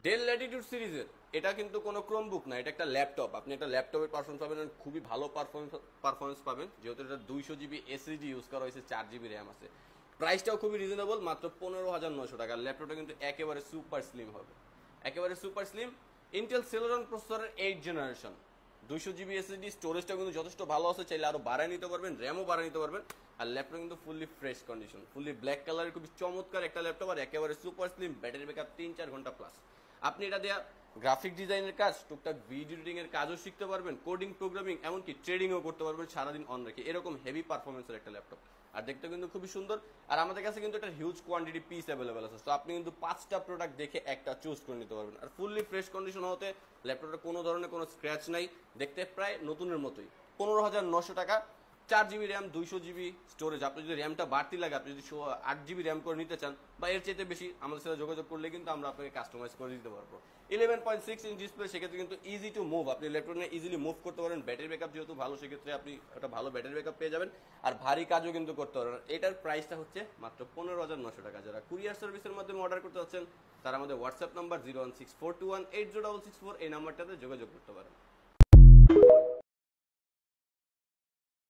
Del Latitude সিরিজের এটা কিন্তু কোনো ক্রোমবুক না, এটা একটা ল্যাপটপ। আপনি একটা ল্যাপটপের পারফরমেন্স পাবেন, খুবই ভালো পারফরমেন্স পাবেন, যেহেতু এটা 200 GB এসএসডি ইউজ করা হয়েছে, 4 GB র্যাম আছে। প্রাইসটাও খুবই রিজনেবল, মাত্র 15,900 টাকা। ল্যাপটপটা কিন্তু একেবারে সুপার স্লিম হবে, একেবারে সুপার স্লিম। ইন্টেল সেলেরন প্রসেসরের 8th জেনারেশন, 200 GB এসএসডি, স্টোরেজটা কিন্তু যথেষ্ট ভালো আছে, চাইলে আরো বাড়ায় নিতে পারবেন, র্যামও বাড়ায় নিতে পারবেন। আর ল্যাপটপ কিন্তু fully fresh condition, fully black কালারের, খুবই চমৎকার একটা ল্যাপটপ, আর একেবারে সুপার স্লিম, ব্যাটারি ব্যাকআপ 3-4 ঘন্টা প্লাস। আপনি এটা দেওয়া গ্রাফিক ডিজাইনের কাজ, টুকটাক ভিডিও এডিটিং এর কাজও শিখতে পারবেন, কোডিং, প্রোগ্রামিং, এমনকি ট্রেডিংও করতে পারবেন সারাদিন অন রেখে। এরকম হেভি পারফরমেন্সের একটা ল্যাপটপ, আর দেখতে কিন্তু খুবই সুন্দর। আর আমাদের কাছে কিন্তু একটা হিউজ কোয়ান্টিটি পিস অ্যাভেলেবেল আছে, তো আপনি কিন্তু 5টা প্রোডাক্ট দেখে একটা চুজ করে নিতে পারবেন। আর ফুললি ফ্রেশ কন্ডিশন হতে ল্যাপটপটা কোনো ধরনের কোনো স্ক্র্যাচ নাই, দেখতে প্রায় নতুনের মতোই। 15,900 টাকা, 4 GB র্যাম, 200 GB স্টোরেজ। আপনি যদি র্যামটা বাড়তি লাগে, আপনি যদি 8 GB র্যাম করে নিতে চান বা এর চাইতে বেশি, আমাদের সাথে যোগাযোগ করলে কিন্তু আমরা আপনাকে কাস্টমাইজ করে দিতে পারবো। 11.6 ইঞ্চ ডিসপ্লে, সেক্ষেত্রে কিন্তু ইজি টু মুভ, আপনি ল্যাপটপ নিয়ে ইজিলি মুভ করতে পারেন। ব্যাটারি ব্যাকআপ যেহেতু ভালো, সেক্ষেত্রে আপনি একটা ভালো ব্যাটারি ব্যাকআপ পেয়ে যাবেন, আর ভারী কাজও কিন্তু করতে পারবেন। এটার প্রাইসটা হচ্ছে মাত্র 15,900 টাকা। যারা কুরিয়ার সার্ভিসের মাধ্যমে অর্ডার করতে চাচ্ছেন, তারা আমাদের হোয়াটসঅ্যাপ নাম্বার 01642180664 এই নাম্বারটাতে যোগাযোগ করতে পারেন।